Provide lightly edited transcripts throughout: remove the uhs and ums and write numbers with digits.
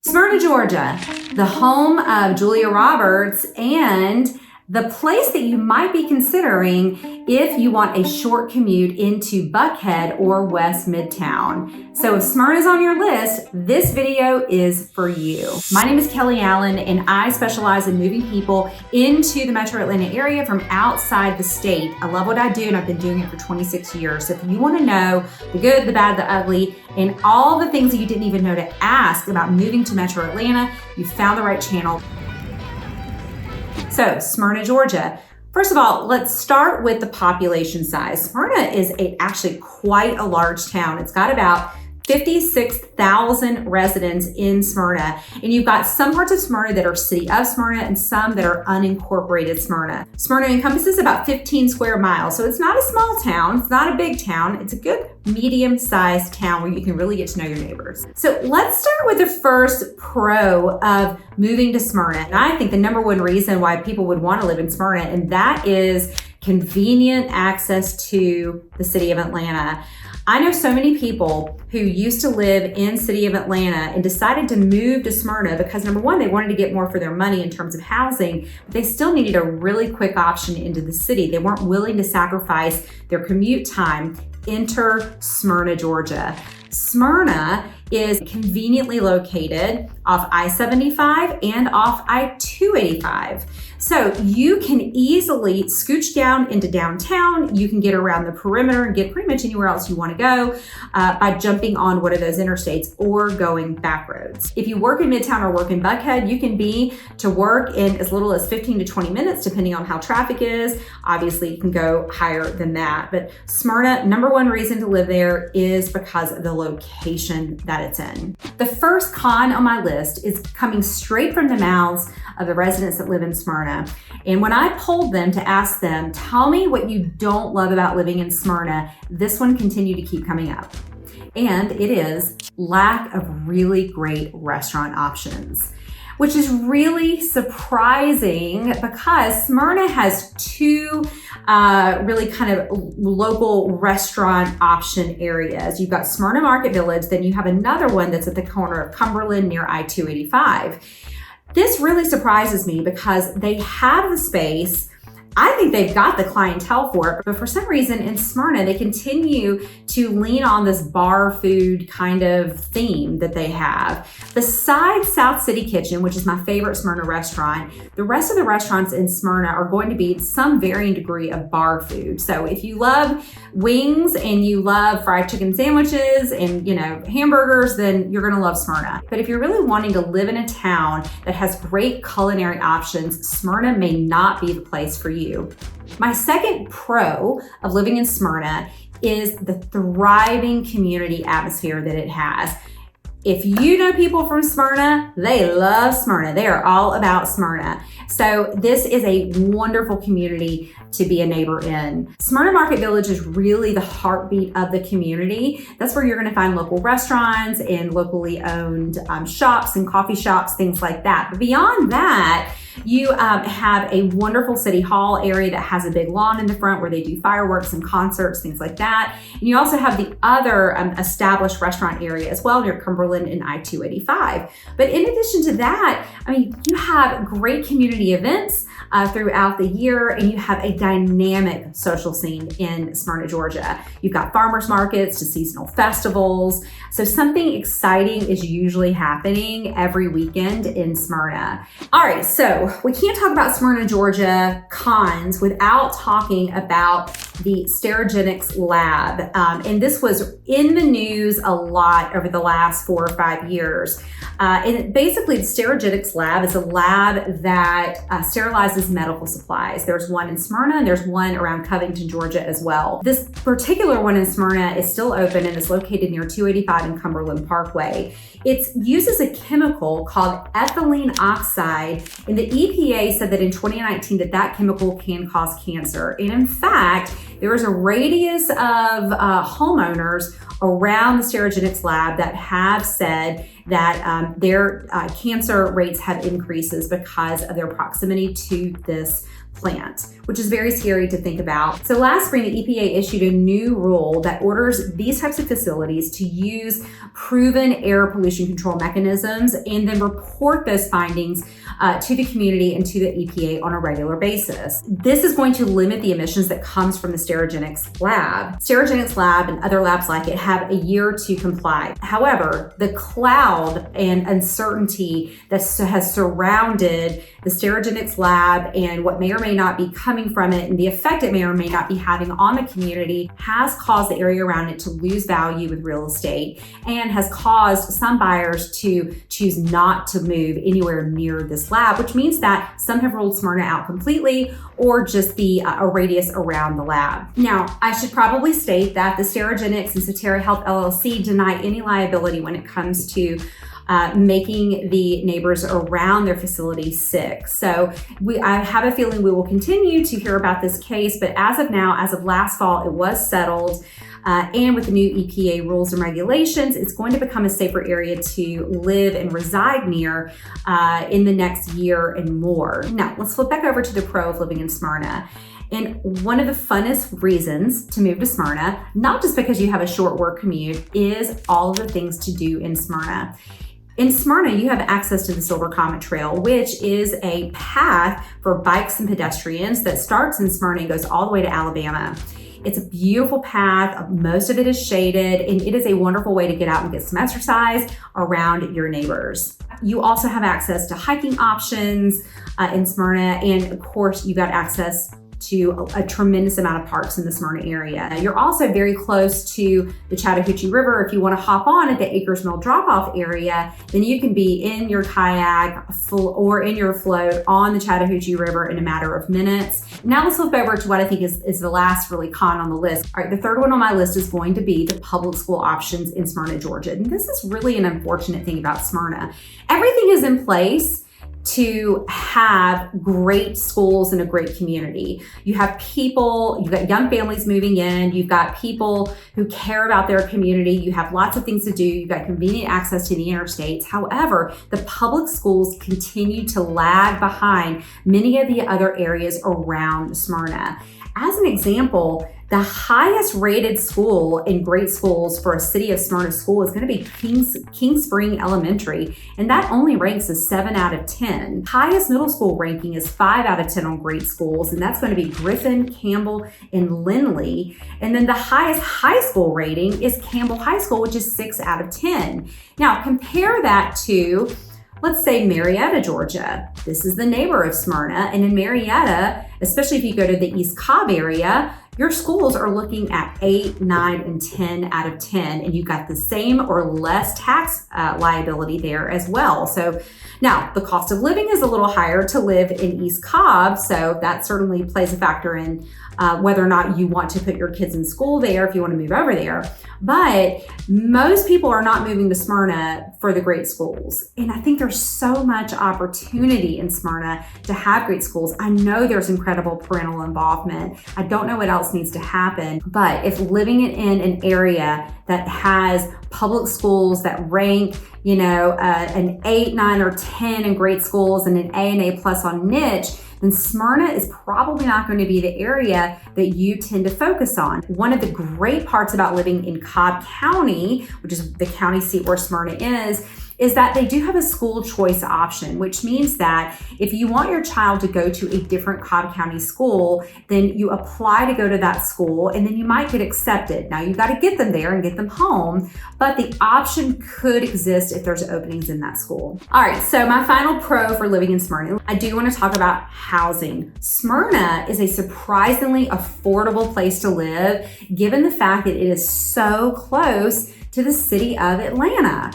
Smyrna, Georgia, the home of Julia Roberts and the place that you might be considering if you want a short commute into Buckhead or West Midtown. So if Smyrna is on your list, this video is for you. My name is Kelly Allen and I specialize in moving people into the metro Atlanta area from outside the state. I love what I do and I've been doing it for 26 years. So if you want to know the good, the bad, the ugly, and all the things that you didn't even know to ask about moving to metro Atlanta, you found the right channel. So, Smyrna, Georgia. First of all, let's start with the population size. Smyrna is actually quite a large town. It's got about 56,000 residents in Smyrna. And you've got some parts of Smyrna that are city of Smyrna and some that are unincorporated Smyrna. Smyrna encompasses about 15 square miles. So it's not a small town, it's not a big town. It's a good medium-sized town where you can really get to know your neighbors. So let's start with the first pro of moving to Smyrna. And I think the number one reason why people would want to live in Smyrna, and that is convenient access to the city of Atlanta. I know so many people who used to live in city of Atlanta and decided to move to Smyrna because number one, they wanted to get more for their money in terms of housing, but they still needed a really quick option into the city. They weren't willing to sacrifice their commute time. Enter Smyrna, Georgia. Smyrna is conveniently located off I-75 and off I-285. So you can easily scooch down into downtown. You can get around the perimeter and get pretty much anywhere else you want to go by jumping on one of those interstates or going back roads. If you work in Midtown or work in Buckhead, you can be to work in as little as 15 to 20 minutes, depending on how traffic is. Obviously, you can go higher than that. But Smyrna, number one reason to live there is because of the location that it's in. The first con on my list is coming straight from the mouths of the residents that live in Smyrna. And when I polled them to ask them, tell me what you don't love about living in Smyrna, this one continued to keep coming up. And it is lack of really great restaurant options, which is really surprising because Smyrna has two really kind of local restaurant option areas. You've got Smyrna Market Village, then you have another one that's at the corner of Cumberland near I-285. This really surprises me because they have the space. I think they've got the clientele for it, but for some reason in Smyrna, they continue to lean on this bar food kind of theme that they have. Besides South City Kitchen, which is my favorite Smyrna restaurant, the rest of the restaurants in Smyrna are going to be some varying degree of bar food. So if you love wings and you love fried chicken sandwiches and, hamburgers, then you're gonna love Smyrna. But if you're really wanting to live in a town that has great culinary options, Smyrna may not be the place for you. My second pro of living in Smyrna is the thriving community atmosphere that it has. If you know people from Smyrna, they love Smyrna. They are all about Smyrna. So this is a wonderful community to be a neighbor in. Smyrna Market Village is really the heartbeat of the community. That's where you're going to find local restaurants and locally owned shops and coffee shops, things like that. But beyond that, you have a wonderful city hall area that has a big lawn in the front where they do fireworks and concerts, things like that. And you also have the other established restaurant area as well near Cumberland and I-285. But in addition to that, you have great community events throughout the year, and you have a dynamic social scene in Smyrna, Georgia. You've got farmers markets to seasonal festivals. So something exciting is usually happening every weekend in Smyrna. All right, so we can't talk about Smyrna, Georgia cons without talking about the Sterigenics lab. And this was in the news a lot over the last 4 or 5 years. And basically the Sterigenics lab is a lab that sterilizes medical supplies. There's one in Smyrna and there's one around Covington, Georgia as well. This particular one in Smyrna is still open and is located near 285 and Cumberland Parkway. It uses a chemical called ethylene oxide, and the EPA said that in 2019 that chemical can cause cancer. And in fact, there is a radius of homeowners around the Sterigenics lab that have said that their cancer rates have increases because of their proximity to this plant, which is very scary to think about. So last spring, the EPA issued a new rule that orders these types of facilities to use proven air pollution control mechanisms and then report those findings to the community and to the EPA on a regular basis. This is going to limit the emissions that comes from the Sterigenics lab. Sterigenics lab and other labs like it have a year to comply. However, the cloud and uncertainty that has surrounded the Sterigenics lab and what may or may not be coming from it and the effect it may or may not be having on the community has caused the area around it to lose value with real estate and has caused some buyers to choose not to move anywhere near this lab, which means that some have ruled Smyrna out completely or just a radius around the lab. Now, I should probably state that the Sterigenics and Cetera Health LLC deny any liability when it comes to making the neighbors around their facility sick. So I have a feeling we will continue to hear about this case, but as of now, as of last fall, it was settled. And with the new EPA rules and regulations, it's going to become a safer area to live and reside near in the next year and more. Now, let's flip back over to the pro of living in Smyrna. And one of the funnest reasons to move to Smyrna, not just because you have a short work commute, is all of the things to do in Smyrna. In Smyrna, you have access to the Silver Comet Trail, which is a path for bikes and pedestrians that starts in Smyrna and goes all the way to Alabama. It's a beautiful path. Most of it is shaded, and it is a wonderful way to get out and get some exercise around your neighbors. You also have access to hiking options in Smyrna, and of course, you've got access to a tremendous amount of parks in the Smyrna area. You're also very close to the Chattahoochee River. If you want to hop on at the Acres Mill drop-off area, then you can be in your kayak or in your float on the Chattahoochee River in a matter of minutes. Now let's flip over to what I think is the last really con on the list. All right, the third one on my list is going to be the public school options in Smyrna, Georgia. And this is really an unfortunate thing about Smyrna. Everything is in place to have great schools and a great community. You have people, you've got young families moving in, you've got people who care about their community, you have lots of things to do, you've got convenient access to the interstates. However, the public schools continue to lag behind many of the other areas around Smyrna. As an example, the highest rated school in great schools for a city of Smyrna school is going to be King Spring Elementary, and that only ranks as 7 out of 10. Highest middle school ranking is 5 out of 10 on great schools, and that's going to be Griffin, Campbell, and Lindley. And then the highest high school rating is Campbell High School, which is 6 out of 10. Now compare that to, let's say, Marietta, Georgia. This is the neighbor of Smyrna, and in Marietta, especially if you go to the East Cobb area, your schools are looking at 8, 9, and 10 out of 10, and you've got the same or less tax liability there as well. So now the cost of living is a little higher to live in East Cobb, so that certainly plays a factor in whether or not you want to put your kids in school there if you want to move over there. But most people are not moving to Smyrna for the great schools. And I think there's so much opportunity in Smyrna to have great schools. I know there's incredible parental involvement. I don't know what else needs to happen, but if living in an area that has public schools that rank, an 8, 9, or 10 in great schools and an A and A plus on niche, then Smyrna is probably not going to be the area that you tend to focus on. One of the great parts about living in Cobb County, which is the county seat where Smyrna is that they do have a school choice option, which means that if you want your child to go to a different Cobb County school, then you apply to go to that school and then you might get accepted. Now you got to get them there and get them home, but the option could exist if there's openings in that school. All right, so my final pro for living in Smyrna, I do want to talk about housing. Smyrna is a surprisingly affordable place to live, given the fact that it is so close to the city of Atlanta.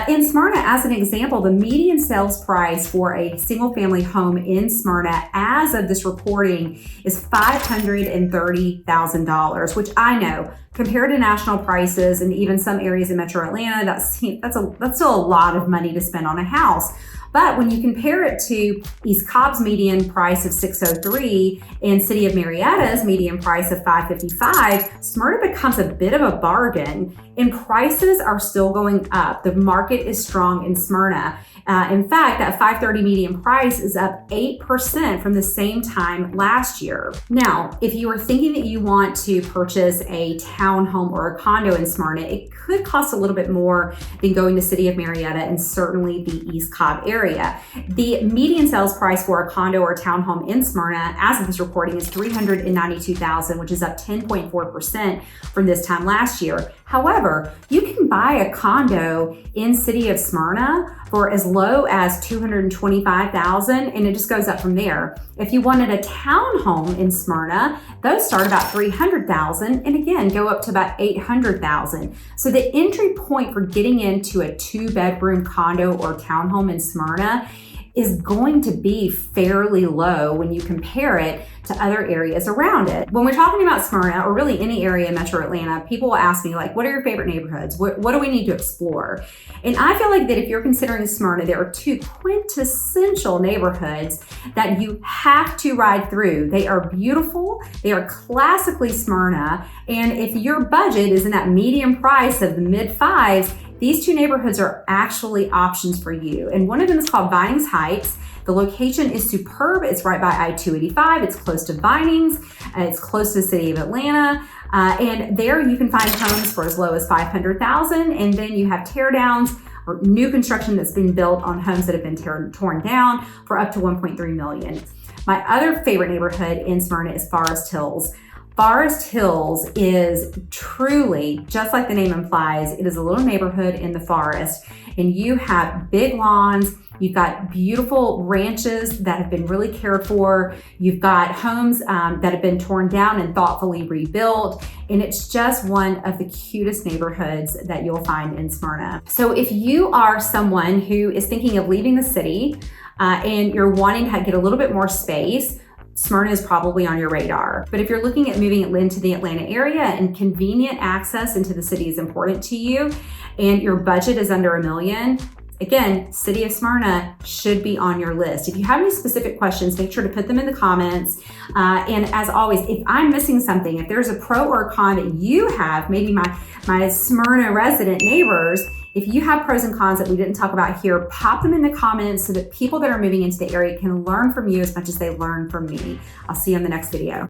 In Smyrna, as an example, the median sales price for a single family home in Smyrna as of this reporting is $530,000, which I know compared to national prices and even some areas in Metro Atlanta, that's still a lot of money to spend on a house. But when you compare it to East Cobb's median price of $603 and City of Marietta's median price of $555, Smyrna becomes a bit of a bargain, and prices are still going up. The market is strong in Smyrna. In fact, that $530 median price is up 8% from the same time last year. Now, if you are thinking that you want to purchase a townhome or a condo in Smyrna, it could cost a little bit more than going to City of Marietta and certainly the East Cobb area. The median sales price for a condo or townhome in Smyrna, as of this recording, is $392,000, which is up 10.4% from this time last year. However, you can buy a condo in City of Smyrna for as low as $225,000, and it just goes up from there. If you wanted a townhome in Smyrna, those start about $300,000 and again go up to about $800,000. So the entry point for getting into a 2-bedroom condo or townhome in Smyrna is going to be fairly low when you compare it to other areas around it. When we're talking about Smyrna, or really any area in Metro Atlanta, people will ask me, like, what are your favorite neighborhoods? What do we need to explore? And I feel like that if you're considering Smyrna, there are 2 quintessential neighborhoods that you have to ride through. They are beautiful, they are classically Smyrna, and if your budget is in that median price of the mid-5s, these 2 neighborhoods are actually options for you. And one of them is called Vinings Heights. The location is superb. It's right by I-285. It's close to Vinings. It's close to the city of Atlanta. And there you can find homes for as low as $500,000. And then you have teardowns or new construction that's been built on homes that have been torn down for up to $1.3 million. My other favorite neighborhood in Smyrna is Forest Hills. Forest Hills is truly, just like the name implies, it is a little neighborhood in the forest, and you have big lawns, you've got beautiful ranches that have been really cared for, you've got homes that have been torn down and thoughtfully rebuilt, and it's just one of the cutest neighborhoods that you'll find in Smyrna. So if you are someone who is thinking of leaving the city and you're wanting to get a little bit more space, Smyrna is probably on your radar. But if you're looking at moving into the Atlanta area and convenient access into the city is important to you and your budget is under $1 million, again, City of Smyrna should be on your list. If you have any specific questions, make sure to put them in the comments. And as always, if I'm missing something, if there's a pro or a con that you have, maybe my Smyrna resident neighbors, if you have pros and cons that we didn't talk about here, pop them in the comments so that people that are moving into the area can learn from you as much as they learn from me. I'll see you in the next video.